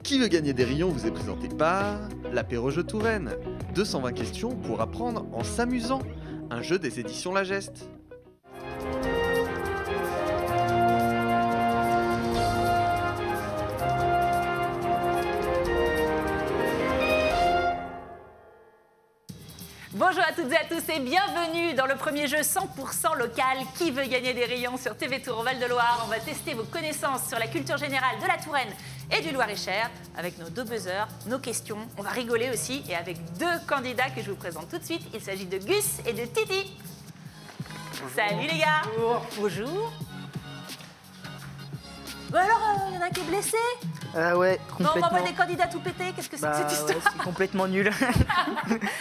Qui veut gagner des rayons vous est présenté par l'apéro jeu Touraine. 220 questions pour apprendre en s'amusant. Un jeu des éditions La Geste. Bonjour à toutes et à tous et bienvenue dans le premier jeu 100% local Qui veut gagner des rayons sur TV Tour Val-de-Loire. On va tester vos connaissances sur la culture générale de la Touraine et du Loir-et-Cher avec nos deux buzzers, nos questions. On va rigoler aussi et avec deux candidats que je vous présente tout de suite. Il s'agit de Gus et de Titi. Bonjour. Salut les gars. Bonjour. Bonjour. Bon alors, il y en a qui est blessé? Ouais, complètement. Bon, on m'envoie des candidats tout pétés, qu'est-ce que c'est que cette histoire? Ouais, c'est complètement nul.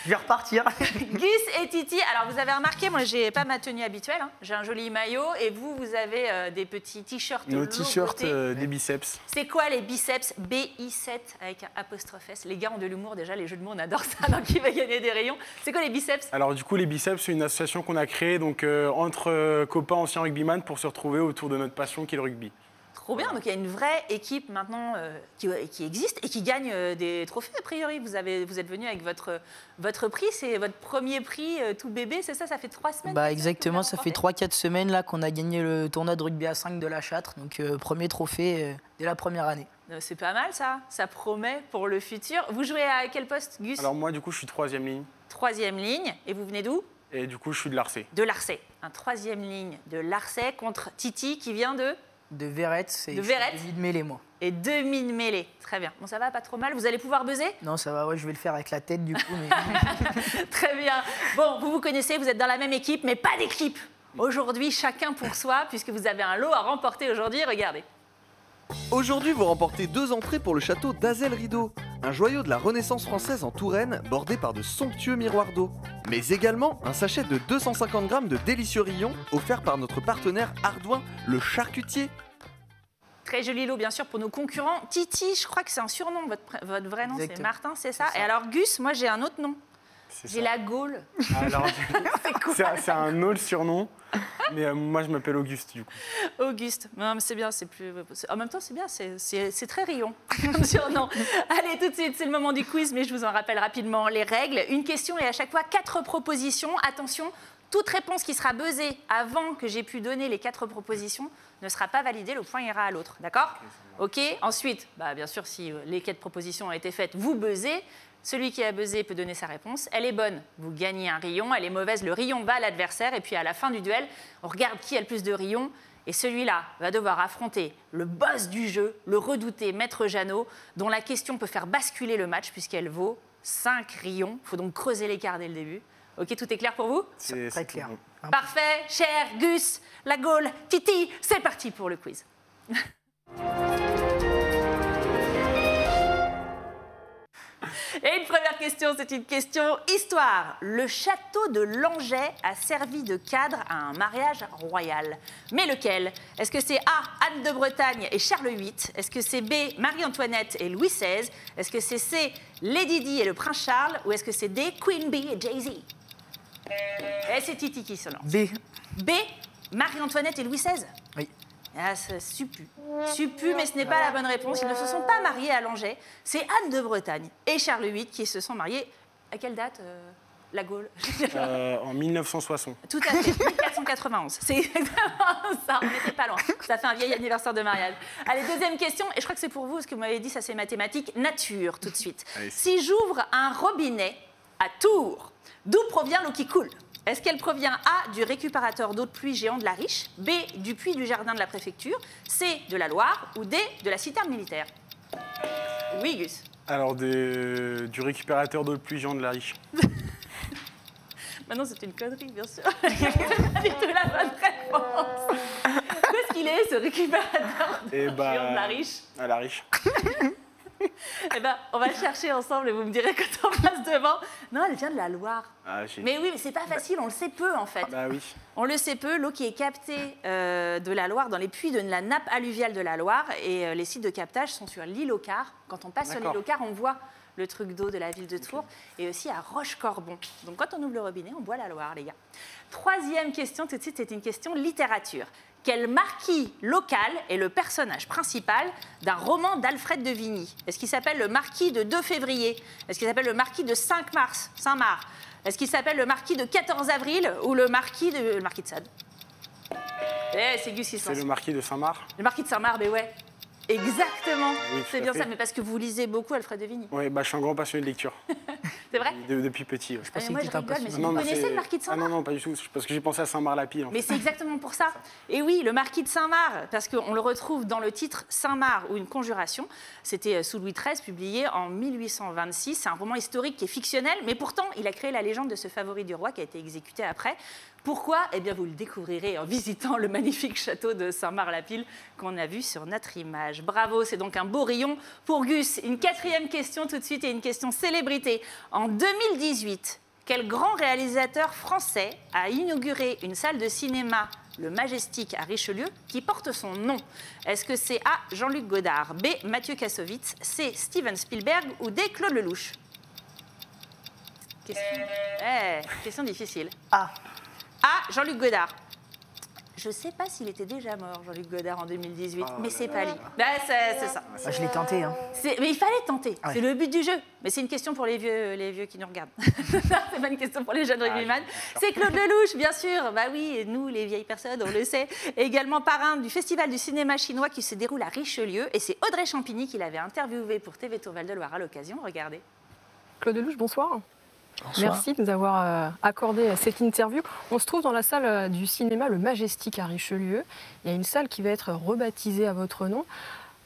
Je vais repartir. Gus et Titi, alors vous avez remarqué, moi j'ai pas ma tenue habituelle, hein. J'ai un joli maillot et vous avez des petits t-shirts. Nos t-shirts des biceps. C'est quoi les biceps? BI7 avec un apostrophe S. Les gars ont de l'humour déjà, les jeux de mots, on adore ça, donc qui va gagner des rayons? C'est quoi les biceps? Alors du coup les biceps c'est une association qu'on a créée donc, entre copains anciens rugbyman pour se retrouver autour de notre passion qui est le rugby. Trop bien, donc il y a une vraie équipe maintenant qui existe et qui gagne des trophées a priori. Vous êtes venu avec votre prix, c'est votre premier prix tout bébé, c'est ça? Ça fait 3 semaines? Exactement, ça fait 3-4 semaines là qu'on a gagné le tournoi de rugby à 5 de la Châtre, donc premier trophée dès la première année. C'est pas mal ça promet pour le futur. Vous jouez à quel poste, Gus? Alors moi du coup je suis 3e ligne. 3e ligne, et vous venez d'où? Et du coup je suis de Larçay. De Larçay, un 3e ligne de Larçay contre Titi qui vient de Verrette, c'est demi de mêlée, moi. Et demi de mêlée, très bien. Bon, ça va, pas trop mal. Vous allez pouvoir buzzer? Non, ça va, ouais, je vais le faire avec la tête, du coup. Mais... Très bien. Bon, vous connaissez, vous êtes dans la même équipe, mais pas d'équipe. Aujourd'hui, chacun pour soi, puisque vous avez un lot à remporter aujourd'hui. Regardez. Aujourd'hui, vous remportez 2 entrées pour le château d'Azel-Rideau, un joyau de la Renaissance française en Touraine, bordé par de somptueux miroirs d'eau. Mais également un sachet de 250 grammes de délicieux rayons, offert par notre partenaire Ardouin, le charcutier. Très joli lot, bien sûr, pour nos concurrents. Titi, je crois que c'est un surnom. Votre vrai nom, c'est Martin, c'est ça? Et alors, Gus, moi, j'ai un autre nom. J'ai la Gaule. Alors, c'est un autre surnom, mais moi, je m'appelle Auguste, du coup. Auguste. Non, mais c'est bien, c'est plus... En même temps, c'est bien, c'est très rayon comme surnom. Allez, tout de suite, c'est le moment du quiz, mais je vous en rappelle rapidement les règles. Une question et à chaque fois 4 propositions. Attention, toute réponse qui sera buzzée avant que j'ai pu donner les 4 propositions ne sera pas validée, le point ira à l'autre, d'accord? Ok. Ensuite, bien sûr, si les 4 propositions ont été faites, vous buzzez. Celui qui a buzzé peut donner sa réponse. Elle est bonne, vous gagnez un rayon. Elle est mauvaise, le rayon va à l'adversaire. Et puis à la fin du duel, on regarde qui a le plus de rayons. Et celui-là va devoir affronter le boss du jeu, le redouté Maître Jeannot, dont la question peut faire basculer le match puisqu'elle vaut 5 rayons. Il faut donc creuser l'écart dès le début. Ok, tout est clair pour vous? C'est très clair. Bon. Parfait, cher Gus, la Gaule, Titi, c'est parti pour le quiz. Et une première question, c'est une question histoire. Le château de Langeais a servi de cadre à un mariage royal. Mais lequel? Est-ce que c'est A, Anne de Bretagne et Charles VIII? Est-ce que c'est B, Marie-Antoinette et Louis XVI? Est-ce que c'est C, Lady Di et le prince Charles? Ou est-ce que c'est D, Queen Bee et Jay-Z? Et c'est Titi qui se lance. B. B, Marie-Antoinette et Louis XVI? Oui. Ah, ça suppu. Suppu, mais ce n'est pas la bonne réponse. Ils ne se sont pas mariés à Langeais. C'est Anne de Bretagne et Charles VIII qui se sont mariés. À quelle date, la Gaule? En 1960. Tout à fait, 1491. C'est exactement ça, on n'était pas loin. Ça fait un vieil anniversaire de mariage. Allez, deuxième question, et je crois que c'est pour vous, parce que vous m'avez dit, ça c'est mathématique. Nature, tout de suite. Allez. Si j'ouvre un robinet à Tours, d'où provient l'eau qui coule? Est-ce qu'elle provient A, du récupérateur d'eau de pluie géant de la Riche, B, du puits du jardin de la préfecture, C, de la Loire ou D, de la citerne militaire? Oui, Gus. Alors du récupérateur d'eau de pluie géant de la Riche. Maintenant, c'est une connerie, bien sûr. Pas du tout la bonne réponse. Où est-ce qu'il est, ce récupérateur d'eau géant de la Riche? À la Riche. Eh ben, on va le chercher ensemble et vous me direz quand on passe devant. Non, elle vient de la Loire. Ah, mais oui, mais c'est pas facile, on le sait peu en fait. Bah oui. On le sait peu, l'eau qui est captée de la Loire dans les puits de la nappe alluviale de la Loire et les sites de captage sont sur l'île aux Cars. Quand on passe sur l'île aux Cars, on voit le truc d'eau de la ville de Tours et aussi à Roche-Corbon. Donc quand on ouvre le robinet, on boit la Loire, les gars. Troisième question, tout de suite, c'est une question littérature. Quel marquis local est le personnage principal d'un roman d'Alfred de Vigny? Est-ce qu'il s'appelle le marquis de 2 février? Est-ce qu'il s'appelle le marquis de 5 mars, Saint-Marc? Est-ce qu'il s'appelle le marquis de 14 avril ou le marquis de Sade? C'est Gus qui se lance. C'est le marquis de Saint-Marc. Le marquis de Saint-Marc, mais ouais. Exactement, Oui, c'est tout bien à fait. ça, mais parce que vous lisez beaucoup Alfred de Vigny. Oui, je suis un grand passionné de lecture, C'est vrai? depuis petit. Ouais. Mais moi je que t'étais un rigole, mais passionné. vous mais connaissez c'est- le marquis de Ah Saint-Marc? non, pas du tout, parce que j'ai pensé à Saint-Marc-la-Pile. Mais c'est exactement pour ça. Et oui, le marquis de Saint-Marc, parce qu'on le retrouve dans le titre Saint-Marc ou une conjuration. C'était sous Louis XIII, publié en 1826. C'est un roman historique qui est fictionnel, mais pourtant, il a créé la légende de ce favori du roi qui a été exécuté après. Pourquoi? Eh bien, vous le découvrirez en visitant le magnifique château de Saint-Marc-la-Pile qu'on a vu sur notre image. Bravo, c'est donc un beau rayon pour Gus. Une 4e question tout de suite et une question célébrité. En 2018, quel grand réalisateur français a inauguré une salle de cinéma, le Majestic à Richelieu, qui porte son nom? Est-ce que c'est A. Jean-Luc Godard, B. Mathieu Kassovitz, C. Steven Spielberg ou D. Claude Lelouch? Question difficile. Ah, A. Jean-Luc Godard. Je ne sais pas s'il était déjà mort, Jean-Luc Godard, en 2018, mais c'est pas lui. C'est ça. bah, je l'ai tenté. Hein. Mais il fallait tenter, Ouais. c'est le but du jeu. Mais c'est une question pour les vieux qui nous regardent. C'est pas une question pour les jeunes rugbyman. C'est Claude Lelouch, bien sûr. Bah oui, nous, les vieilles personnes, on le sait. Et également parrain du Festival du cinéma chinois qui se déroule à Richelieu. Et c'est Audrey Champigny qui l'avait interviewé pour TV Tour Val-de-Loire à l'occasion. Regardez. Claude Lelouch, bonsoir. Bonsoir. Merci de nous avoir accordé cette interview. On se trouve dans la salle du cinéma Le Majestic à Richelieu. Il y a une salle qui va être rebaptisée à votre nom.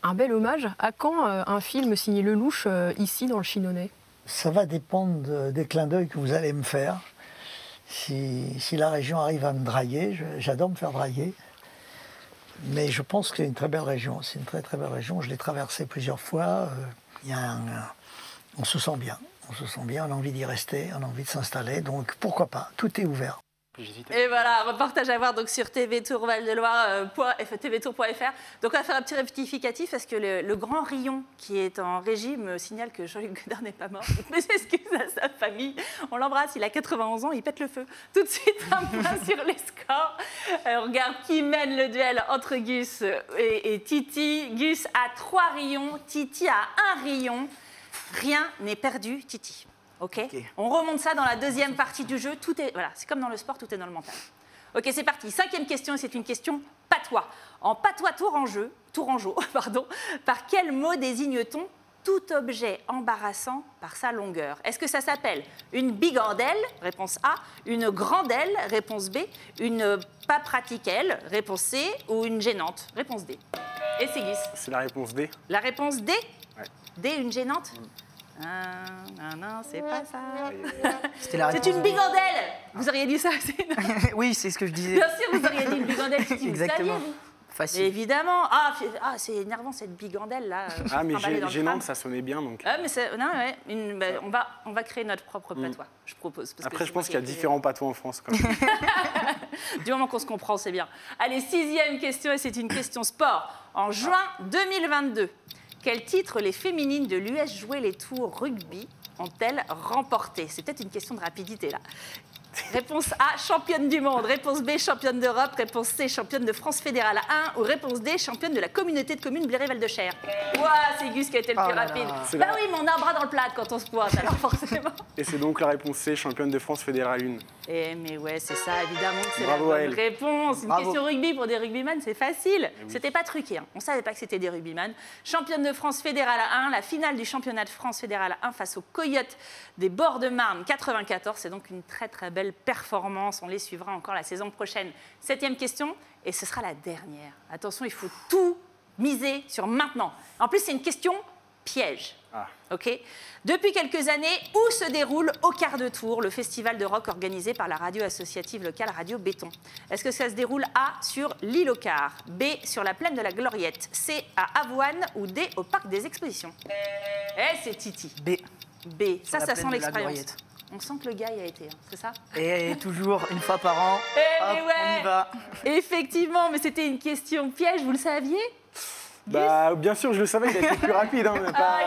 Un bel hommage. À quand un film signé Lelouch ici dans le Chinonnais? Ça va dépendre des clins d'œil que vous allez me faire. Si la région arrive à me draguer, j'adore me faire draguer. Mais je pense que c'est une très belle région. C'est une très très belle région. Je l'ai traversée plusieurs fois. On se sent bien. On se sent bien, on a envie d'y rester, on a envie de s'installer. Donc pourquoi pas, tout est ouvert. Et voilà, reportage à voir donc sur TV Tour Val-de-Loire, tvtour.fr. Donc on va faire un petit rectificatif parce que le grand Rion qui est en régie me signale que Jean-Luc Godard n'est pas mort. Mais s'excuse à sa famille. On l'embrasse, il a 91 ans, il pète le feu. Tout de suite, un point sur les scores. On regarde qui mène le duel entre Gus et Titi. Gus a 3 rayons, Titi a 1 rayon. Rien n'est perdu, Titi. Okay. On remonte ça dans la deuxième partie du jeu. Tout est, voilà, c'est comme dans le sport, tout est dans le mental. Ok, c'est parti. 5e question, et c'est une question patois. En patois tourangeau, par quel mot désigne-t-on tout objet embarrassant par sa longueur? Est-ce que ça s'appelle une bigandelle, réponse A, une grandelle, réponse B, une pas pratiquelle, réponse C, ou une gênante, réponse D? Et c'est Gus. C'est la réponse D. La réponse D? Ouais. D, une gênante? Non, c'est pas ça. C'était la C'est réponse une B. bigandelle. Vous auriez dit ça? Oui, c'est ce que je disais. Bien sûr, vous auriez dit une bigandelle. Titi, vous Exactement. saviez, vous? Facile. Mais évidemment. C'est énervant cette bigandelle là. Mais trimballée dans le gênante, crâne. ça sonnait bien. Donc. Ah, mais non, ouais. On va créer notre propre patois, je propose. Parce que Après, c'est je pense moi qu'il y a qui ai différents patois en France. Quand même. Du moment qu'on se comprend, c'est bien. Allez, 6e question, et c'est une question sport. En juin 2022, quel titre les féminines de l'US Jouer les Tours Rugby ont-elles remporté? C'est peut-être une question de rapidité, là. Réponse A, championne du monde. Réponse B, championne d'Europe. Réponse C, championne de France fédérale 1. Ou réponse D, championne de la communauté de communes Bléré-Val-de-Cher. Ouah, c'est Gus qui a été le plus Oh là rapide. là. C'est Bah la- oui, mais on a un bras dans le plat quand on se pointe, alors forcément. Et c'est donc la réponse C, championne de France fédérale 1. Mais ouais, c'est ça, évidemment que c'est la Bravo à bonne elle. réponse. Une Bravo. question rugby pour des rugbyman, c'est facile. oui. C'était pas truqué, hein. On savait pas que c'était des rugbyman. Championne de France fédérale 1, la finale du championnat de France fédérale 1 face aux Coyotes des Bords de Marne 94. C'est donc une très très belle performance. On les suivra encore la saison prochaine. 7e question, et ce sera la dernière. Attention, il faut tout miser sur maintenant. En plus, c'est une question piège. Ah. Ok. Depuis quelques années, où se déroule au quart de tour le festival de rock organisé par la radio associative locale Radio Béton? Est-ce que ça se déroule A, sur l'île au quart, B, sur la plaine de la Gloriette, C, à Avoine ou D, au parc des expositions? C'est Titi. B. B, Sur ça la sent plaine de la l'expérience. Gloriette. On sent que le gars y a été, hein, c'est ça? Et toujours une fois par an. Eh Hop, ouais. on y va. Effectivement, mais c'était une question piège, vous le saviez? Bah, bien sûr, je le savais, il a été plus rapide. Hein,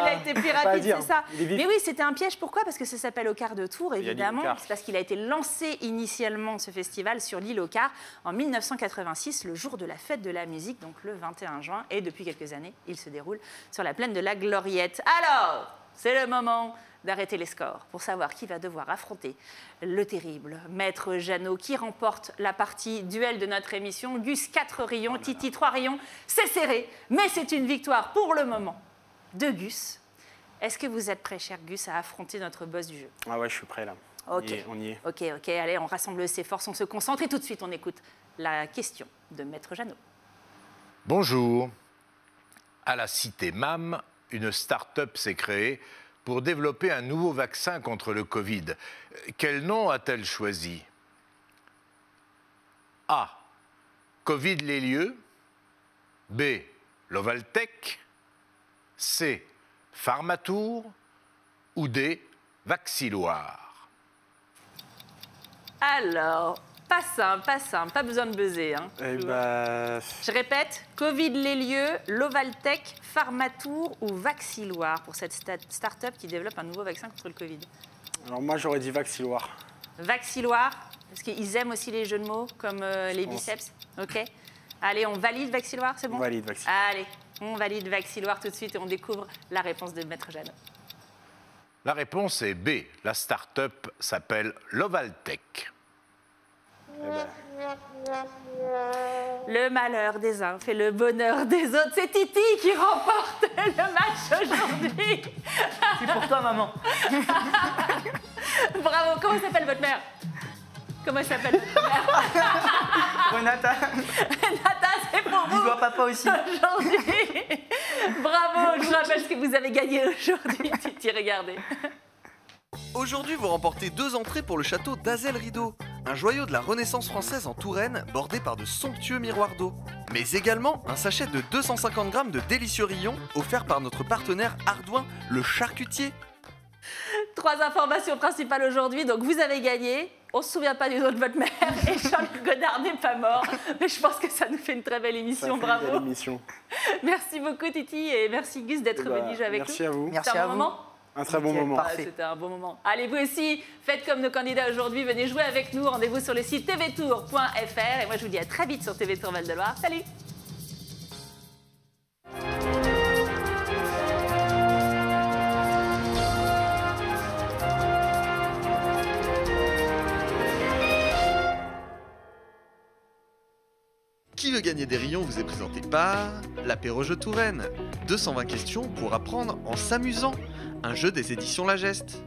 Il a été plus rapide, c'est ça. Il est vif. Mais oui, c'était un piège. Pourquoi? Parce que ça s'appelle Au quart de tour, Yannick évidemment. Ocar. C'est parce qu'il a été lancé initialement, ce festival, sur l'île Au quart en 1986, le jour de la fête de la musique, donc le 21 juin. Et depuis quelques années, il se déroule sur la plaine de la Gloriette. Alors, c'est le moment d'arrêter les scores pour savoir qui va devoir affronter le terrible Maître Jeannot, qui remporte la partie duel de notre émission. Gus, 4 rayons, Titi, 3 rayons. C'est serré, mais c'est une victoire pour le moment de Gus. Est-ce que vous êtes prêt, cher Gus, à affronter notre boss du jeu? Ah ouais, je suis prêt là. Ok. On y est. Ok, allez, on rassemble ses forces, on se concentre et tout de suite on écoute la question de Maître Jeannot. Bonjour. À la cité MAM, une start-up s'est créée pour développer un nouveau vaccin contre le Covid. Quel nom a-t-elle choisi? A. Covid les lieux. B. Lovaltech. C. Pharmatour. Ou D. Vaxiloire. Alors, pas simple, pas besoin de buzzer. Hein. Eh bah, Je répète, Covid les lieux, Lovaltech, Pharmatour ou Vaxiloire pour cette start-up qui développe un nouveau vaccin contre le Covid. alors moi, j'aurais dit Vaxiloire. Vaxiloire, parce qu'ils aiment aussi les jeux de mots comme les pense. biceps. Ok. Allez, on valide Vaxiloire, c'est bon? On valide Vaxiloire. Allez, on valide Vaxiloire tout de suite et on découvre la réponse de Maître Jeannot. La réponse est B. La start-up s'appelle Lovaltech. Eh ben, Le malheur des uns fait le bonheur des autres. C'est Titi qui remporte le match aujourd'hui. C'est pour toi, maman. Bravo. Comment s'appelle votre mère? Comment s'appelle votre mère? Renata, Nata, c'est pour vous dis-toi papa aussi. aujourd'hui. Bravo. Je vous rappelle ce que vous avez gagné aujourd'hui, Titi. Regardez. Aujourd'hui, vous remportez 2 entrées pour le château d'Azel Rideau, un joyau de la Renaissance française en Touraine, bordé par de somptueux miroirs d'eau. Mais également un sachet de 250 grammes de délicieux rayons, offert par notre partenaire Ardouin, le charcutier. 3 informations principales aujourd'hui. Donc, vous avez gagné. On ne se souvient pas du nom de votre mère. Et Jean-Luc Godard n'est pas mort. Mais je pense que ça nous fait une très belle ça émission. fait une Bravo. belle émission. Merci beaucoup, Titi. Et merci, Gus, d'être Eh ben, venu jouer avec merci nous. à vous. Merci C'était un à bon vous. moment? Un très bon Nickel, moment. parfait. C'était un bon moment. Allez, vous aussi, faites comme nos candidats aujourd'hui. Venez jouer avec nous. Rendez-vous sur le site tvtour.fr. Et moi, je vous dis à très vite sur TV Tour Val-de-Loire. Salut! Qui veut gagner des rayons vous est présenté par l'apéro jeu Touraine. 220 questions pour apprendre en s'amusant. Un jeu des éditions La Geste.